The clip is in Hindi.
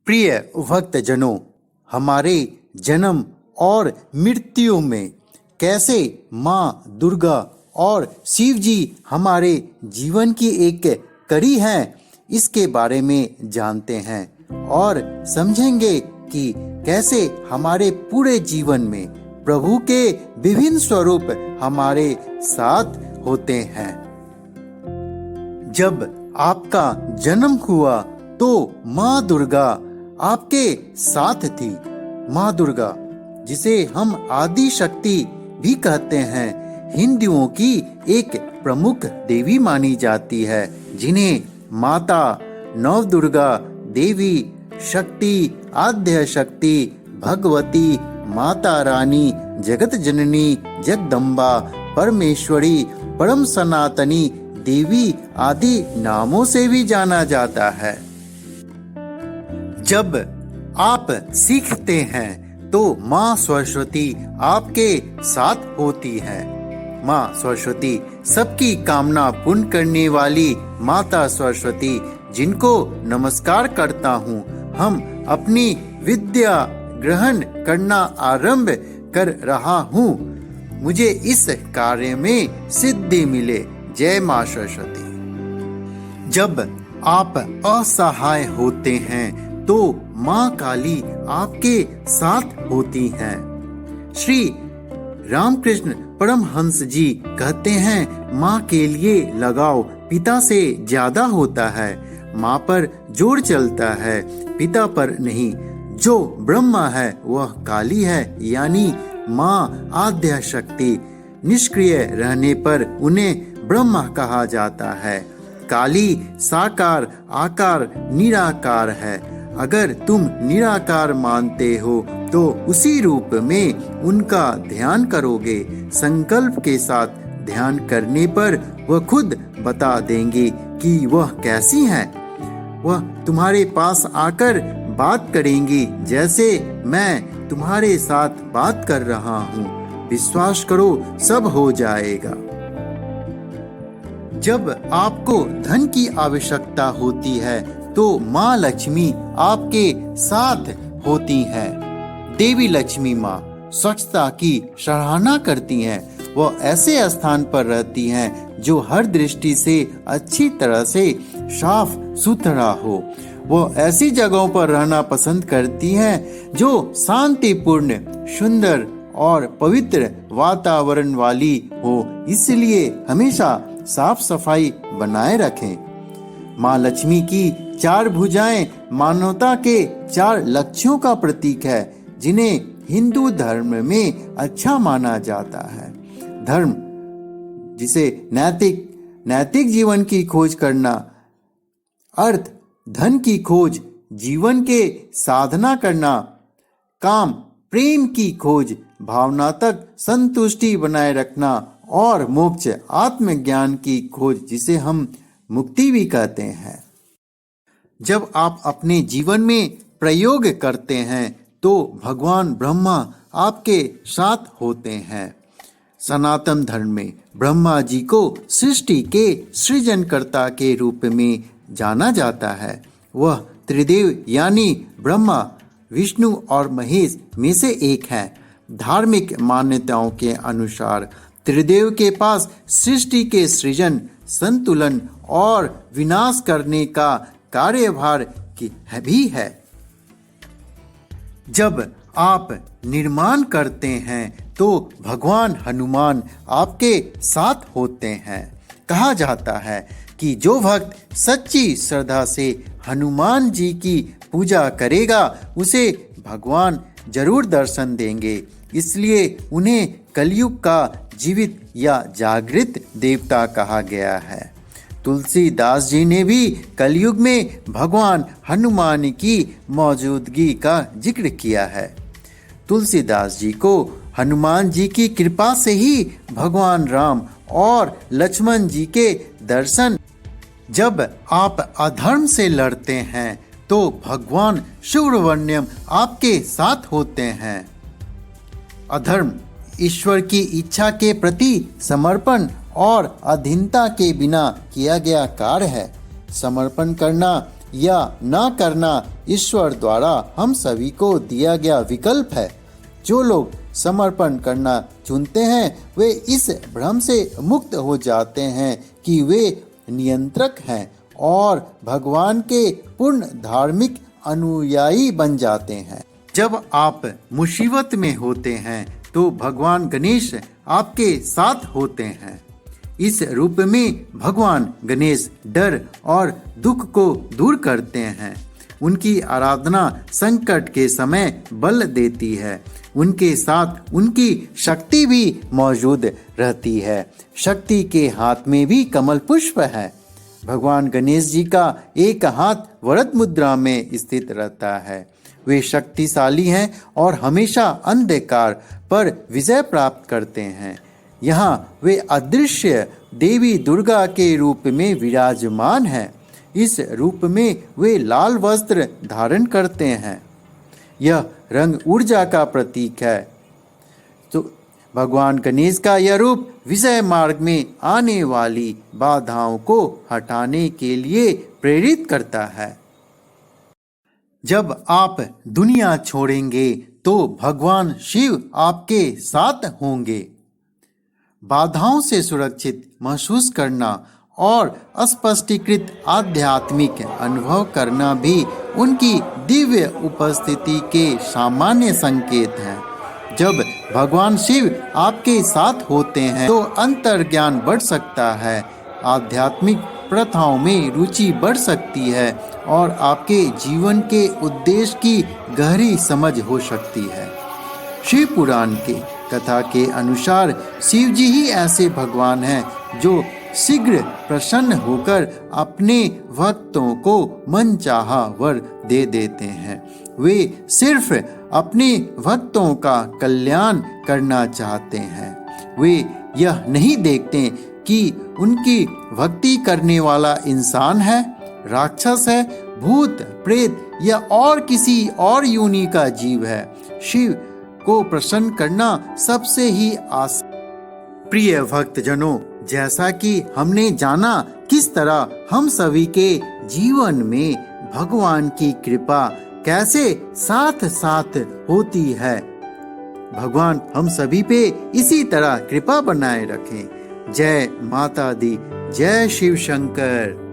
प्रिय भक्तजनों, हमारे जन्म और मृत्यु में कैसे माँ दुर्गा और शिव जी हमारे जीवन की एक कड़ी हैं, इसके बारे में जानते हैं और समझेंगे कि कैसे हमारे पूरे जीवन में प्रभु के विभिन्न स्वरूप हमारे साथ होते हैं। जब आपका जन्म हुआ तो माँ दुर्गा आपके साथ थी। माँ दुर्गा, जिसे हम आदि शक्ति भी कहते हैं, हिंदुओं की एक प्रमुख देवी मानी जाती है, जिन्हें माता नवदुर्गा देवी, शक्ति, आद्य शक्ति, भगवती, माता रानी, जगत जननी, जगदम्बा, परमेश्वरी, परम सनातनी देवी आदि नामों से भी जाना जाता है। जब आप सीखते हैं तो माँ सरस्वती आपके साथ होती है। माँ सरस्वती सबकी कामना पूर्ण करने वाली माता सरस्वती, जिनको नमस्कार करता हूँ। हम अपनी विद्या ग्रहण करना आरंभ कर रहा हूँ। मुझे इस कार्य में सिद्धि मिले। जय माँ सरस्वती। जब आप असहाय होते हैं तो माँ काली आपके साथ होती हैं। श्री रामकृष्ण परमहंस जी कहते हैं, माँ के लिए लगाव पिता से ज्यादा होता है। माँ पर जोर चलता है, पिता पर नहीं। जो ब्रह्मा है वह काली है, यानी माँ आद्य शक्ति। निष्क्रिय रहने पर उन्हें ब्रह्मा कहा जाता है। काली साकार, आकार, निराकार है। अगर तुम निराकार मानते हो तो उसी रूप में उनका ध्यान करोगे। संकल्प के साथ ध्यान करने पर वह खुद बता देंगे कि वह कैसी हैं। वह तुम्हारे पास आकर बात करेंगी, जैसे मैं तुम्हारे साथ बात कर रहा हूँ। विश्वास करो, सब हो जाएगा। जब आपको धन की आवश्यकता होती है तो माँ लक्ष्मी आपके साथ होती हैं। देवी लक्ष्मी माँ स्वच्छता की सराहना करती हैं। वह ऐसे स्थान पर रहती हैं जो हर दृष्टि से अच्छी तरह से साफ सुथरा हो। वह ऐसी जगहों पर रहना पसंद करती हैं जो शांतिपूर्ण, सुंदर और पवित्र वातावरण वाली हो। इसलिए हमेशा साफ सफाई बनाए रखें। माँ लक्ष्मी की चार भुजाएं मानवता के चार लक्ष्यों का प्रतीक है, जिन्हें हिंदू धर्म में अच्छा माना जाता है। धर्म, जिसे नैतिक जीवन की खोज करना। अर्थ, धन की खोज, जीवन के साधना करना। काम, प्रेम की खोज, भावना तक संतुष्टि बनाए रखना। और मोक्ष, आत्मज्ञान की खोज, जिसे हम मुक्ति भी कहते हैं। जब आप अपने जीवन में प्रयोग करते हैं तो भगवान ब्रह्मा आपके साथ होते हैं। सनातन धर्म में ब्रह्मा जी को सृष्टि के सृजनकर्ता के रूप में जाना जाता है। वह त्रिदेव यानी ब्रह्मा, विष्णु और महेश में से एक है। धार्मिक मान्यताओं के अनुसार त्रिदेव के पास सृष्टि के सृजन, संतुलन और विनाश करने का कार्यभार भी है। जब आप निर्माण करते हैं तो भगवान हनुमान आपके साथ होते हैं। कहा जाता है कि जो भक्त सच्ची श्रद्धा से हनुमान जी की पूजा करेगा, उसे भगवान जरूर दर्शन देंगे। इसलिए उन्हें कलयुग का जीवित या जागृत देवता कहा गया है। तुलसीदास जी ने भी कलयुग में भगवान हनुमान की मौजूदगी का जिक्र किया है। तुलसीदास जी को हनुमान जी की कृपा से ही भगवान राम और लक्ष्मण जी के दर्शन। जब आप अधर्म से लड़ते हैं तो भगवान सुब्रह्मण्यम आपके साथ होते हैं। अधर्म, ईश्वर की इच्छा के प्रति समर्पण और अधीनता के बिना किया गया कार्य है। समर्पण करना या ना करना ईश्वर द्वारा हम सभी को दिया गया विकल्प है। जो लोग समर्पण करना चुनते हैं वे इस भ्रम से मुक्त हो जाते हैं कि वे नियंत्रक हैं और भगवान के पूर्ण धार्मिक अनुयायी बन जाते हैं। जब आप मुसीबत में होते हैं तो भगवान गणेश आपके साथ होते हैं। इस रूप में भगवान गणेश डर और दुख को दूर करते हैं। उनकी आराधना संकट के समय बल देती है। उनके साथ उनकी शक्ति भी मौजूद रहती है। शक्ति के हाथ में भी कमल पुष्प है। भगवान गणेश जी का एक हाथ वरद मुद्रा में स्थित रहता है। वे शक्तिशाली हैं और हमेशा अंधकार पर विजय प्राप्त करते हैं। यहाँ वे अदृश्य देवी दुर्गा के रूप में विराजमान हैं। इस रूप में वे लाल वस्त्र धारण करते हैं। यह रंग ऊर्जा का प्रतीक है। तो भगवान गणेश का यह रूप विजय मार्ग में आने वाली बाधाओं को हटाने के लिए प्रेरित करता है। जब आप दुनिया छोड़ेंगे तो भगवान शिव आपके साथ होंगे। बाधाओं से सुरक्षित महसूस करना और स्पष्टीकृत आध्यात्मिक अनुभव करना भी उनकी दिव्य उपस्थिति के सामान्य संकेत हैं। जब भगवान शिव आपके साथ होते हैं तो अंतर्ज्ञान बढ़ सकता है, आध्यात्मिक प्रथाओं में रुचि बढ़ सकती है और आपके जीवन के उद्देश्य की गहरी समझ हो सकती है। शिव पुराण के कथा के अनुसार शिव जी ही ऐसे भगवान हैं जो शीघ्र प्रसन्न होकर अपने भक्तों को मनचाहा वर दे देते हैं। वे सिर्फ अपने भक्तों का कल्याण करना चाहते हैं। वे यह नहीं देखते कि उनकी भक्ति करने वाला इंसान है, राक्षस है, भूत प्रेत या और किसी और योनि का जीव है। शिव को प्रसन्न करना सबसे ही आसान। प्रिय भक्तजनों, जैसा कि हमने जाना किस तरह हम सभी के जीवन में भगवान की कृपा कैसे साथ साथ होती है। भगवान हम सभी पे इसी तरह कृपा बनाए रखें। जय माता दी, जय शिव शंकर।